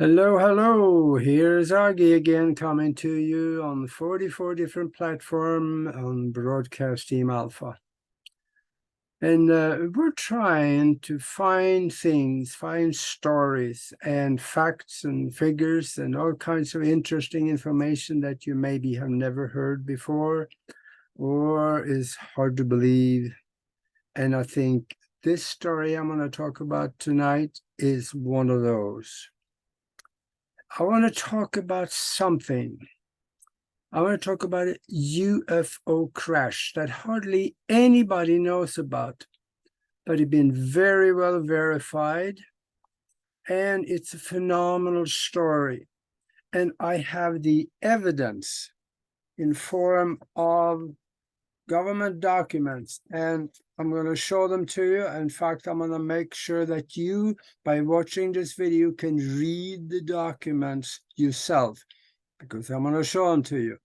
Hello, hello. Here's Augie again coming to you on 44 different platform on Broadcast Team Alpha. And we're trying to find things, find stories and facts and figures and all kinds of interesting information that you maybe have never heard before or is hard to believe. And I think this story I'm going to talk about tonight is one of those. I want to talk about something. I want to talk about a UFO crash that hardly anybody knows about, but it's been very well verified, and it's a phenomenal story. And I have the evidence in form of government documents, and I'm going to show them to you. In fact, I'm going to make sure that you, by watching this video, can read the documents yourself, because I'm going to show them to you.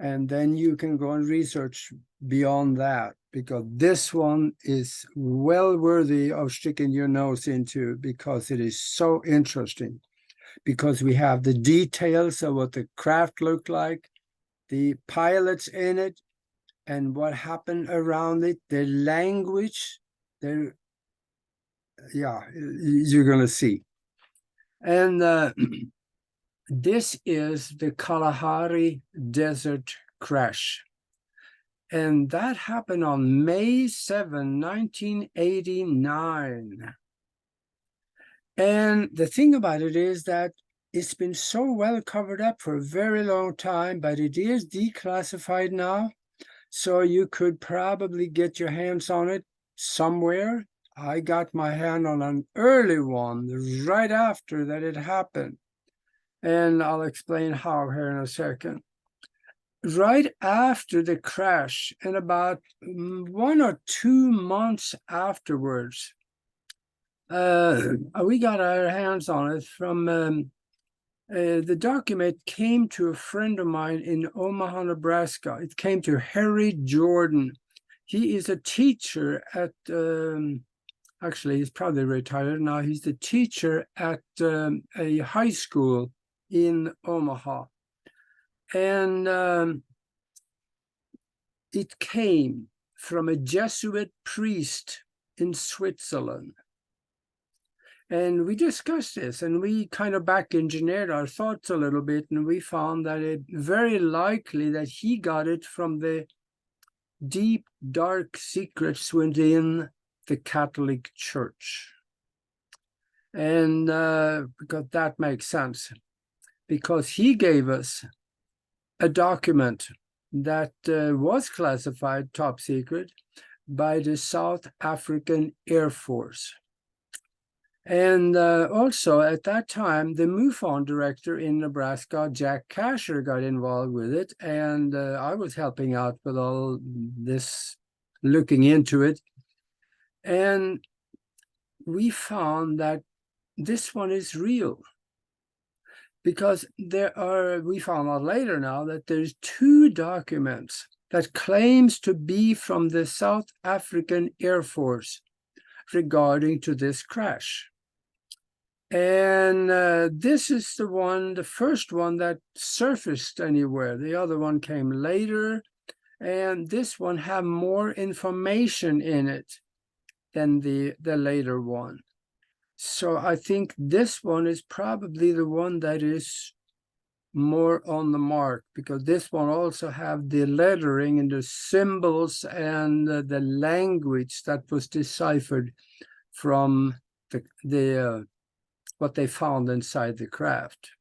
And then you can go and research beyond that, because this one is well worthy of sticking your nose into, because it is so interesting. Because we have the details of what the craft looked like, the pilots in it, and what happened around it, the language, you're going to see. And this is the Kalahari Desert Crash. And that happened on May 7, 1989. And the thing about it is that it's been so well covered up for a very long time, but it is declassified now. So you could probably get your hands on it somewhere. I got my hand on an early one right after that it happened. And I'll explain how here in a second. Right after the crash, and about 1 or 2 months afterwards, we got our hands on it from the document came to a friend of mine in Omaha, Nebraska. It came to Harry Jordan. He is a teacher at, actually, he's probably retired now. He's the teacher at a high school in Omaha. And it came from a Jesuit priest in Switzerland. And we discussed this, and we kind of back engineered our thoughts a little bit, and we found that it very likely that he got it from the deep, dark secrets within the Catholic Church. And because that makes sense, because he gave us a document that was classified top secret by the South African Air Force. And also at that time, the MUFON director in Nebraska, Jack Casher, got involved with it. And I was helping out with all this, looking into it. And we found that this one is real. Because we found out later now that there's 2 documents that claims to be from the South African Air Force regarding to this crash. And this is the first one that surfaced anywhere. The other one came later, and this one had more information in it than the later one. So I think this one is probably the one that is more on the mark, because this one also have the lettering and the symbols and the language that was deciphered from the what they found inside the craft.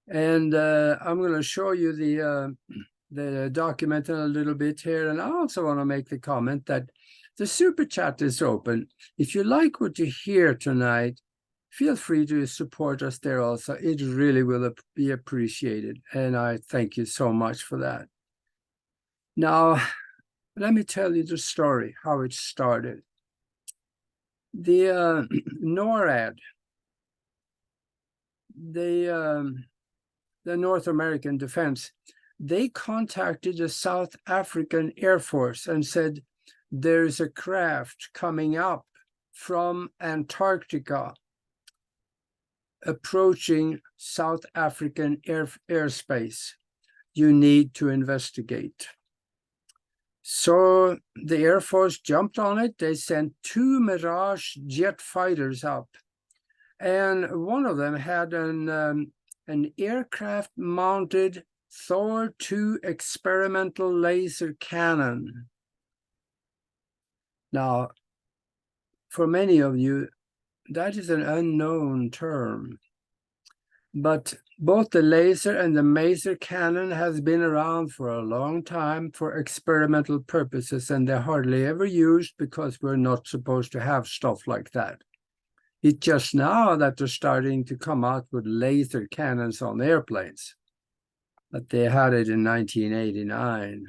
And I'm going to show you the document in a little bit here. And I also want to make the comment that the super chat is open. If you like what you hear tonight, feel free to support us there also. It really will be appreciated. And I thank you so much for that. Now, let me tell you the story, how it started. The NORAD, the North American Defense, they contacted the South African Air Force and said, there's a craft coming up from Antarctica approaching South African airspace. You need to investigate. So the Air Force jumped on it. They sent 2 Mirage jet fighters up. And one of them had an aircraft-mounted Thor II experimental laser cannon. Now, for many of you, that is an unknown term. But both the laser and the maser cannon has been around for a long time for experimental purposes, and they're hardly ever used because we're not supposed to have stuff like that. It's just now that they're starting to come out with laser cannons on airplanes, but they had it in 1989.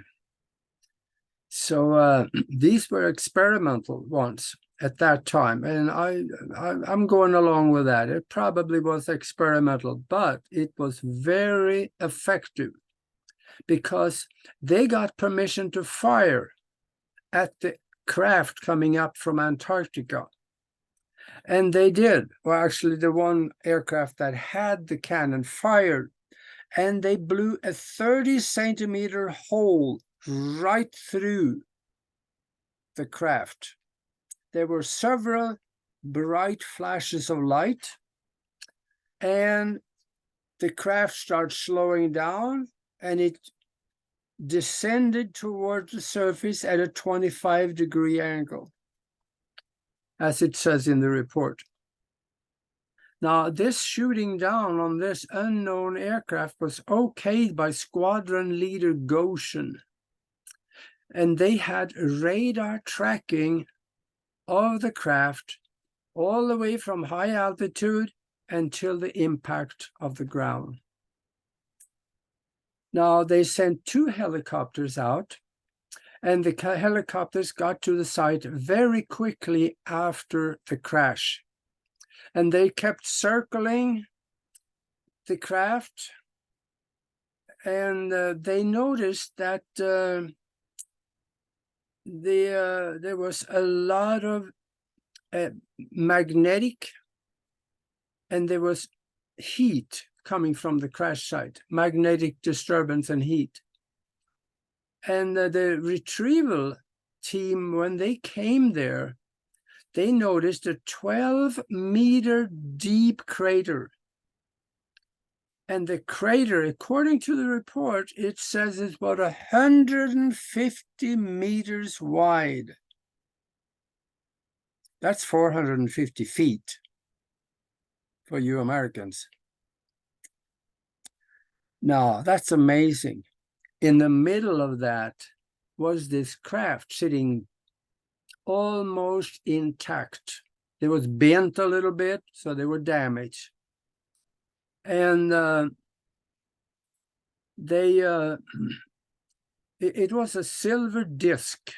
So these were experimental ones at that time, and I'm going along with that. It probably was experimental, but it was very effective because they got permission to fire at the craft coming up from Antarctica. And they did. Well, actually, the one aircraft that had the cannon fired, and they blew a 30-centimeter hole right through the craft. There were several bright flashes of light, and the craft started slowing down, and it descended towards the surface at a 25-degree angle, as it says in the report. Now, this shooting down on this unknown aircraft was okayed by Squadron Leader Goshen, and they had radar tracking of the craft all the way from high altitude until the impact of the ground. Now, they sent 2 helicopters out, and the helicopters got to the site very quickly after the crash. And they kept circling the craft, and they noticed that there was a lot of magnetic, and there was heat coming from the crash site, magnetic disturbance and heat. And the retrieval team, when they came there, they noticed a 12-meter deep crater. And the crater, according to the report, it says it's about 150 meters wide. That's 450 feet for you Americans. Now, that's amazing. In the middle of that was this craft sitting almost intact. It was bent a little bit, so they were damaged. And it was a silver disc,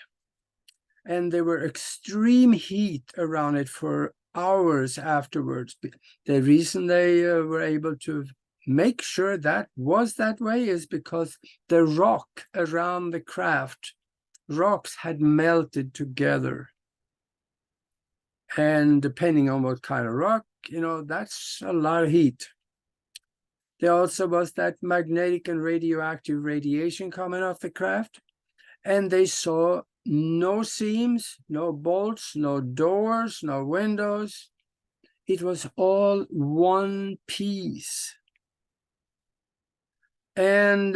and there were extreme heat around it for hours afterwards. The reason they were able to make sure that was that way is because the rock around the craft, rocks had melted together. And depending on what kind of rock, that's a lot of heat. There also was that magnetic and radioactive radiation coming off the craft. And they saw no seams, no bolts, no doors, no windows. It was all one piece. And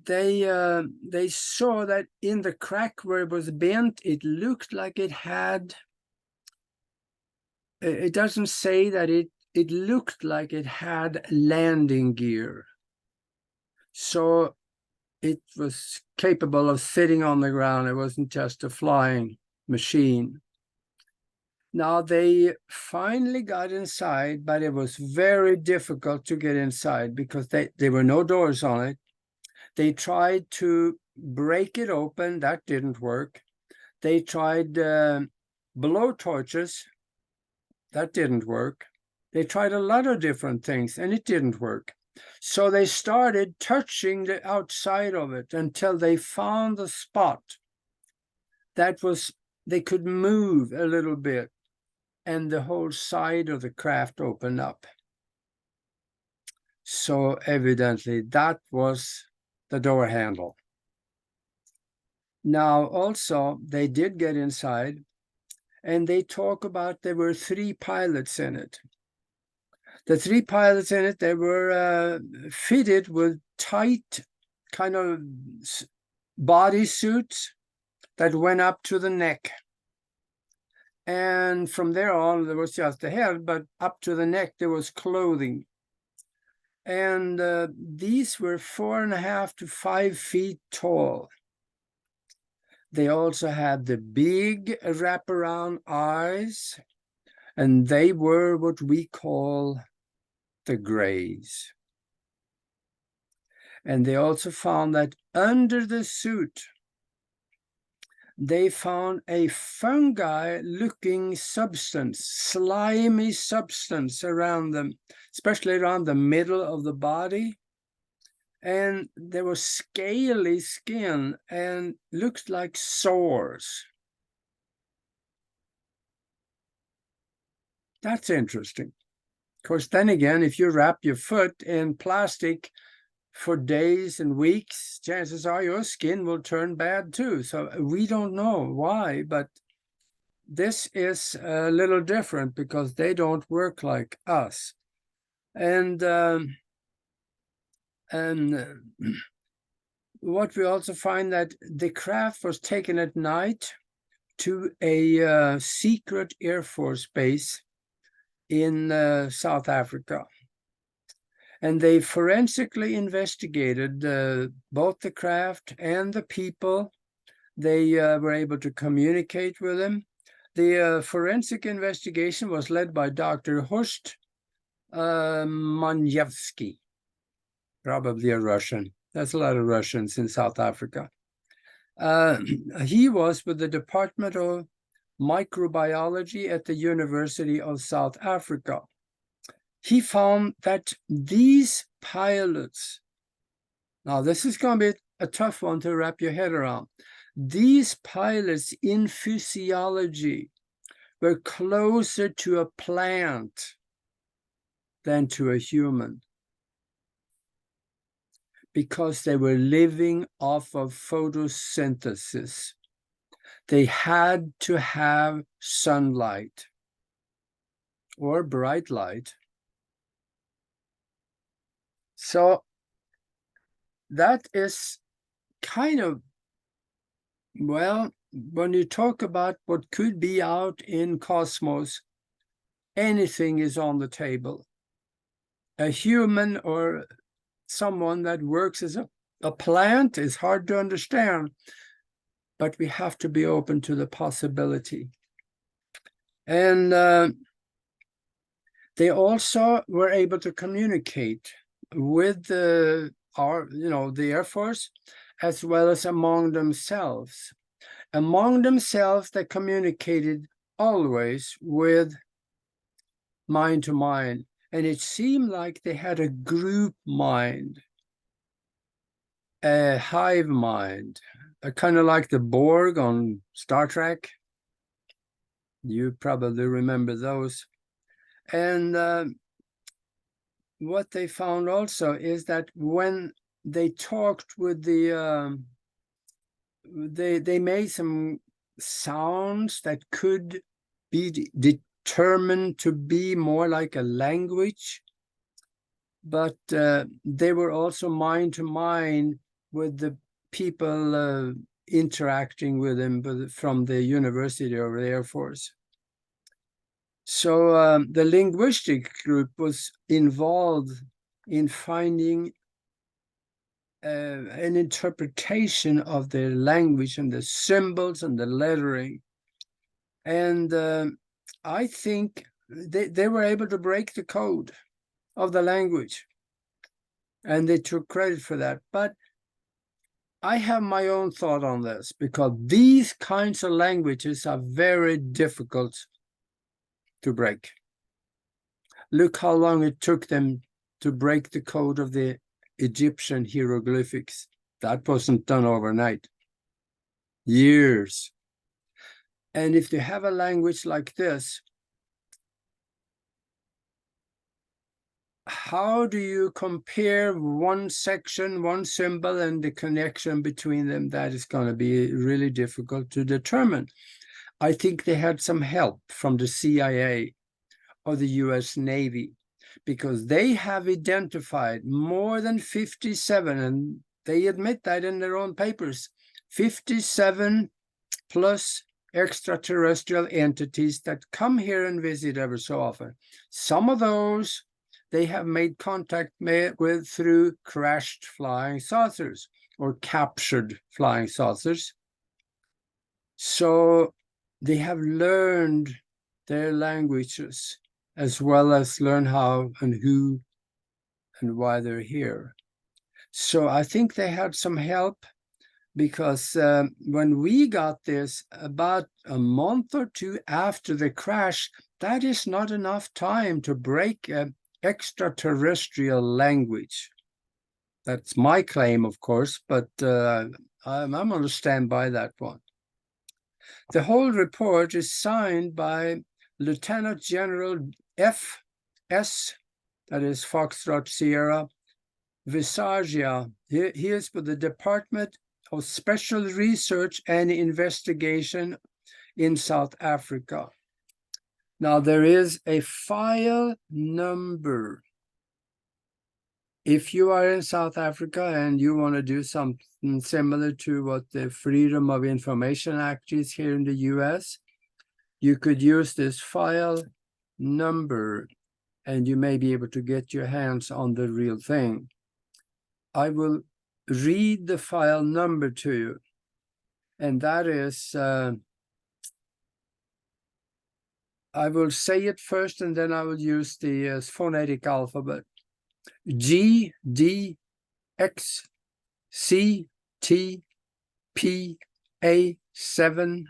they saw that in the crack where it was bent, it looked like it had, it doesn't say that it looked like it had landing gear. So it was capable of sitting on the ground. It wasn't just a flying machine. Now, they finally got inside, but it was very difficult to get inside because there were no doors on it. They tried to break it open. That didn't work. They tried blow torches. That didn't work. They tried a lot of different things, and it didn't work. So they started touching the outside of it until they found the spot that was, they could move a little bit. and the whole side of the craft opened up. So evidently that was the door handle. Now also they did get inside, and they talk about there were 3 pilots in it. The 3 pilots in it, they were fitted with tight kind of bodysuits that went up to the neck. And from there on, there was just the head, but up to the neck, there was clothing. And these were 4.5 to 5 feet tall. They also had the big wraparound eyes, and they were what we call the Greys. And they also found that under the suit, they found a fungi-looking substance, slimy substance around them, especially around the middle of the body. And there was scaly skin and looked like sores. That's interesting. Of course, then again, if you wrap your foot in plastic for days and weeks, chances are your skin will turn bad too. So we don't know why, but this is a little different because they don't work like us. And what we also find that the craft was taken at night to a secret Air Force base in South Africa. And they forensically investigated both the craft and the people. They were able to communicate with them. The forensic investigation was led by Dr. Horst Manjevsky, probably a Russian. There's a lot of Russians in South Africa. He was with the Department of Microbiology at the University of South Africa. He found that these pilots, now this is going to be a tough one to wrap your head around. These pilots in physiology were closer to a plant than to a human, because they were living off of photosynthesis. They had to have sunlight or bright light. So that is kind of, well, when you talk about what could be out in cosmos, anything is on the table. A human or someone that works as a plant is hard to understand, but we have to be open to the possibility. And they also were able to communicate with the Air Force, as well as among themselves. Among themselves, they communicated always with mind to mind. And it seemed like they had a group mind, a hive mind, kind of like the Borg on Star Trek. You probably remember those. And what they found also is that when they talked with the, they made some sounds that could be determined to be more like a language, but they were also mind to mind with the people interacting with them from the University or the Air Force. So the linguistic group was involved in finding an interpretation of the language and the symbols and the lettering. And I think they were able to break the code of the language, and they took credit for that. But I have my own thought on this, because these kinds of languages are very difficult to break. Look how long it took them to break the code of the Egyptian hieroglyphics. That wasn't done overnight. Years. And if you have a language like this, how do you compare one section, one symbol, and the connection between them? That is going to be really difficult to determine. I think they had some help from the CIA or the US Navy, because they have identified more than 57, and they admit that in their own papers, 57 plus extraterrestrial entities that come here and visit ever so often. Some of those they have made contact with through crashed flying saucers or captured flying saucers. So they have learned their languages, as well as learn how and who and why they're here. So I think they had some help, because when we got this about a month or two after the crash, that is not enough time to break an extraterrestrial language. That's my claim, of course, but I'm going to stand by that one. The whole report is signed by Lieutenant General F.S., that is Foxtrot Sierra, Visagia. He is with the Department of Special Research and Investigation in South Africa. Now, there is a file number. If you are in South Africa and you want to do something similar to what the Freedom of Information Act is here in the US, you could use this file number, and you may be able to get your hands on the real thing. I will read the file number to you, and that is, I will say it first, and then I will use the phonetic alphabet. G, D, X, C, T, P, A, 7,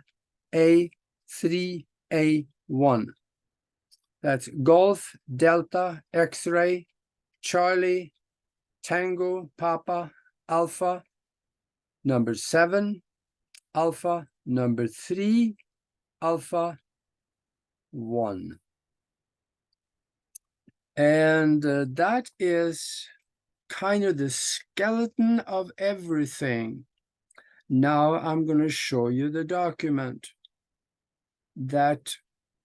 A, 3, A, 1. That's Golf, Delta, X-ray, Charlie, Tango, Papa, Alpha, number 7, Alpha, number 3, Alpha, 1. And that is kind of the skeleton of everything. Now I'm going to show you the document that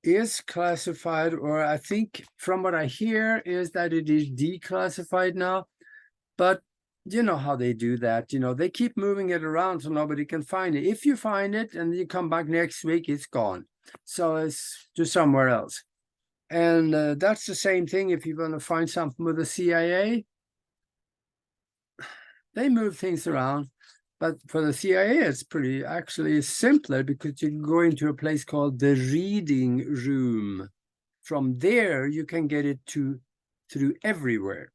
is classified, or I think from what I hear is that it is declassified now, but you know how they do that. You know, they keep moving it around so nobody can find it. If you find it and you come back next week, it's gone. So it's just somewhere else. And that's the same thing if you're going to find something with the CIA. They move things around. But for the CIA, it's pretty actually simpler, because you can go into a place called the reading room. From there, you can get it through everywhere.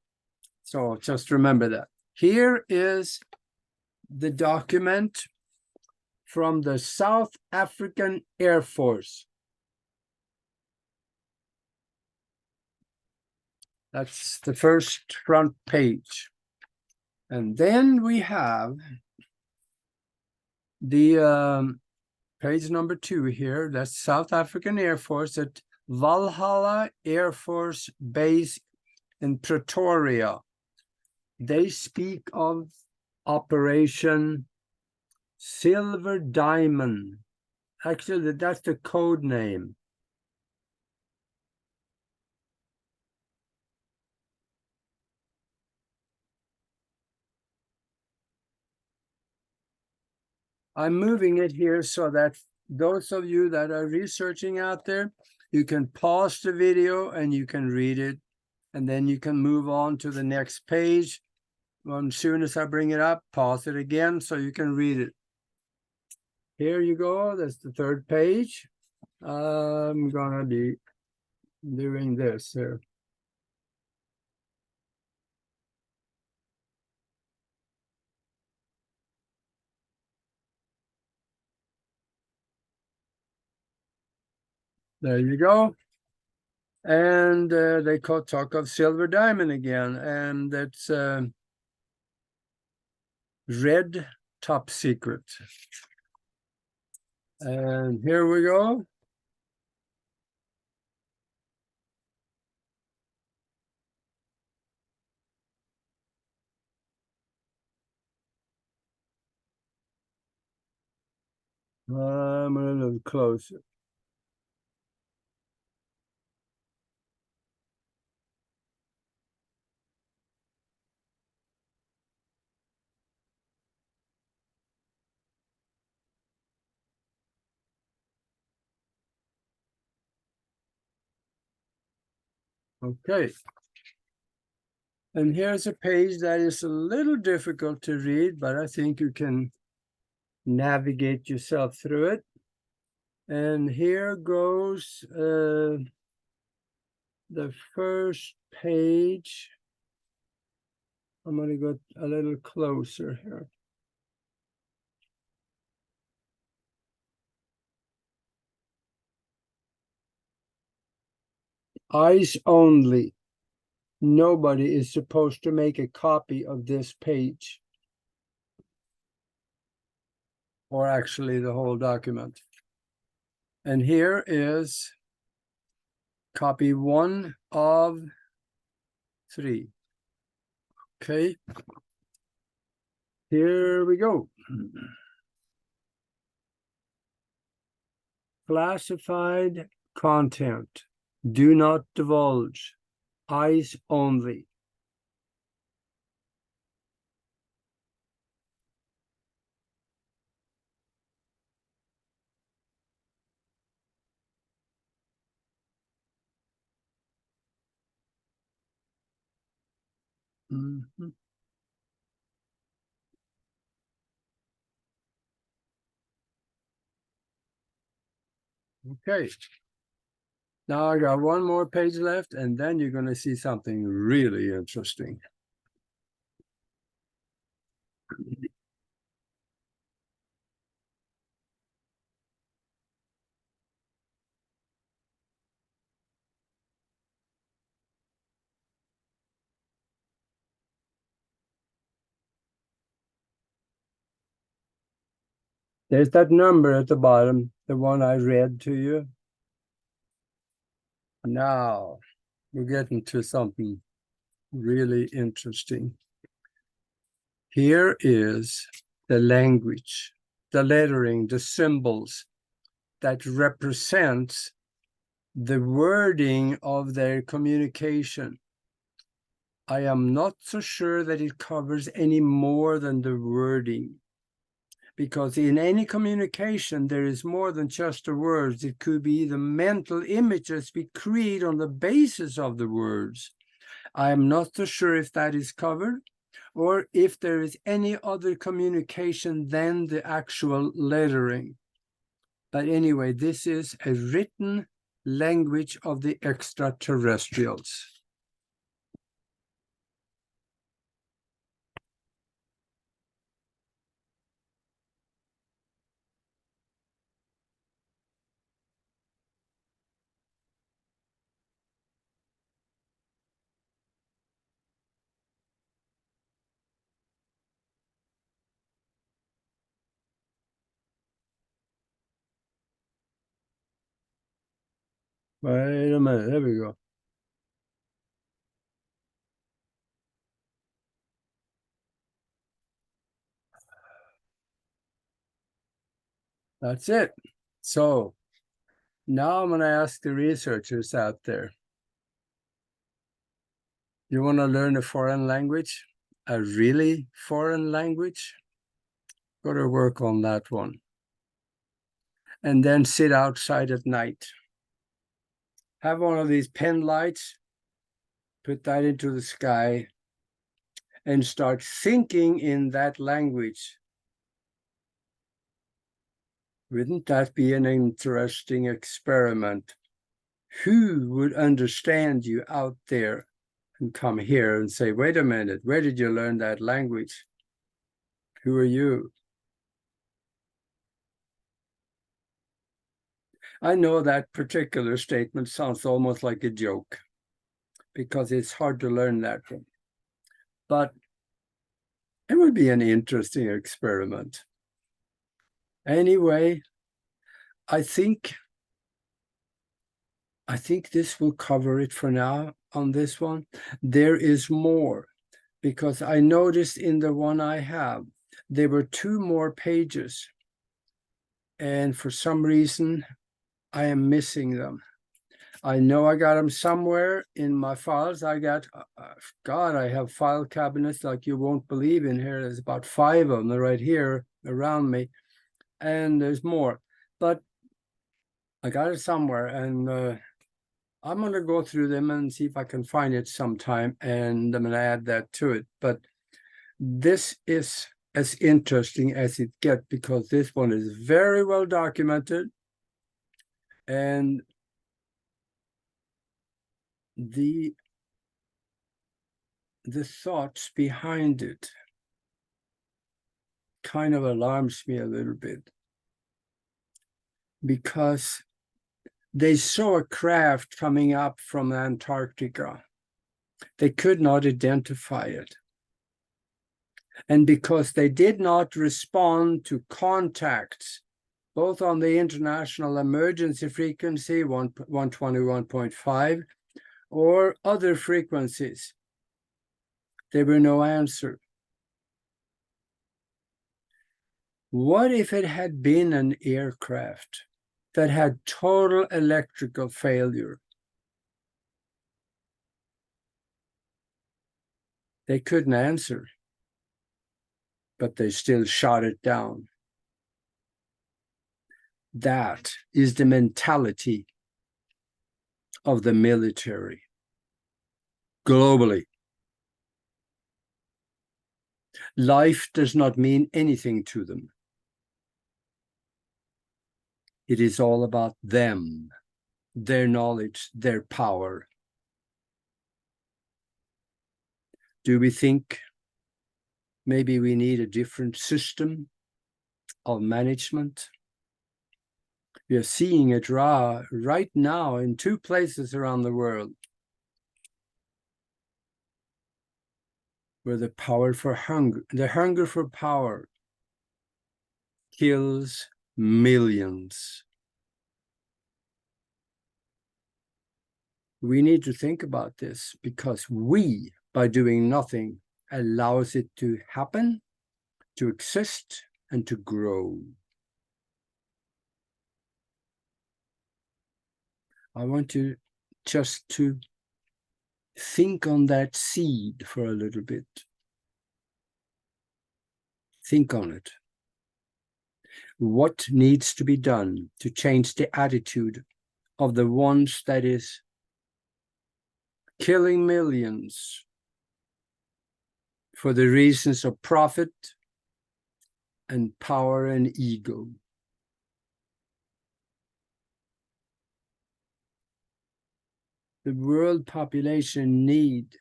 So just remember that. Here is the document from the South African Air Force. That's the first front page. And then we have the page number 2 here. That's South African Air Force at Valhalla Air Force Base in Pretoria. They speak of Operation Silver Diamond. Actually, that's the code name. I'm moving it here so that those of you that are researching out there, you can pause the video and you can read it, and then you can move on to the next page. As soon as I bring it up, pause it again so you can read it. Here you go. That's the third page. I'm gonna be doing this here. There you go. And they talk of Silver Diamond again, and that's red top secret. And here we go. I'm a little closer. Okay. And here's a page that is a little difficult to read, but I think you can navigate yourself through it. And here goes the first page. I'm going to go a little closer here. Eyes only. Nobody is supposed to make a copy of this page, or actually the whole document. And here is copy 1 of 3. Okay. Here we go. Classified content. Do not divulge. Eyes only. Mm-hmm. Okay. Now I got one more page left, and then you're going to see something really interesting. There's that number at the bottom, the one I read to you. Now we're getting to something really interesting. Here is the language, the lettering, the symbols that represents the wording of their communication. I am not so sure that it covers any more than the wording, because in any communication, there is more than just the words. It could be the mental images we create on the basis of the words. I am not so sure if that is covered, or if there is any other communication than the actual lettering. But anyway, this is a written language of the extraterrestrials. Wait a minute, there we go. That's it. So now I'm going to ask the researchers out there. You want to learn a foreign language? A really foreign language? Go to work on that one. And then sit outside at night. Have one of these pen lights, put that into the sky, and start thinking in that language. Wouldn't that be an interesting experiment? Who would understand you out there and come here and say, wait a minute, where did you learn that language? Who are you? I know that particular statement sounds almost like a joke because it's hard to learn that one. But it would be an interesting experiment. Anyway, I think this will cover it for now on this one. There is more, because I noticed in the one I have, there were 2 more pages. And for some reason, I am missing them. I know I got them somewhere in my files. I got, God, I have file cabinets like you won't believe in here. There's about 5 of them right here around me. And there's more. But I got it somewhere. And I'm going to go through them and see if I can find it sometime. And I'm going to add that to it. But this is as interesting as it gets because this one is very well documented. And the thoughts behind it kind of alarms me a little bit because they saw a craft coming up from Antarctica. They could not identify it. And because they did not respond to contacts, both on the international emergency frequency, 121.5, or other frequencies, there were no answer. What if it had been an aircraft that had total electrical failure? They couldn't answer, but they still shot it down. That is the mentality of the military globally. Life does not mean anything to them. It is all about them, their knowledge, their power. Do we think maybe we need a different system of management? We are seeing it right now in 2 places around the world where the hunger for power kills millions. We need to think about this because we, by doing nothing, allows it to happen, to exist, and to grow. I want you just to think on that seed for a little bit. Think on it. What needs to be done to change the attitude of the ones that is killing millions for the reasons of profit and power and ego? The world population need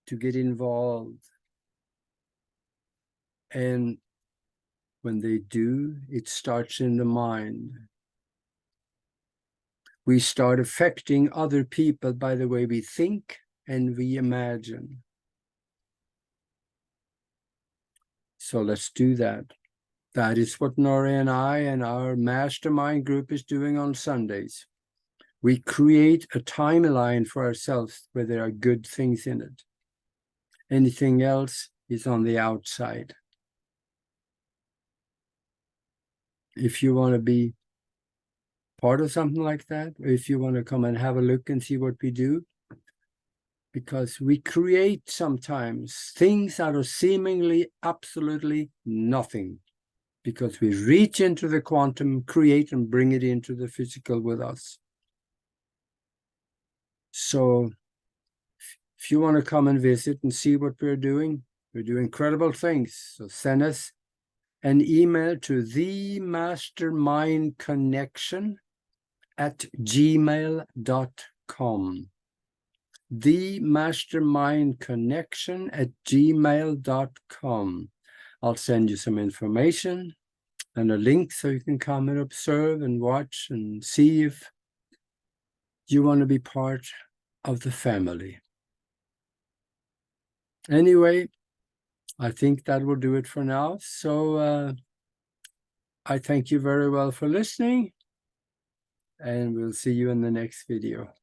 to get involved. And when they do, it starts in the mind. We start affecting other people by the way we think and we imagine. So let's do that. That is what Nora and I and our mastermind group is doing on Sundays. We create a timeline for ourselves where there are good things in it. Anything else is on the outside. If you want to be part of something like that, or if you want to come and have a look and see what we do, because we create sometimes things out of seemingly absolutely nothing, because we reach into the quantum, create and bring it into the physical with us. So if you want to come and visit and see what we do incredible things. So send us an email to themastermindconnection@gmail.com. themastermindconnection@gmail.com. I'll send you some information and a link so you can come and observe and watch and see if you want to be part of the family. Anyway, I think that will do it for now. So I thank you very well for listening, and we'll see you in the next video.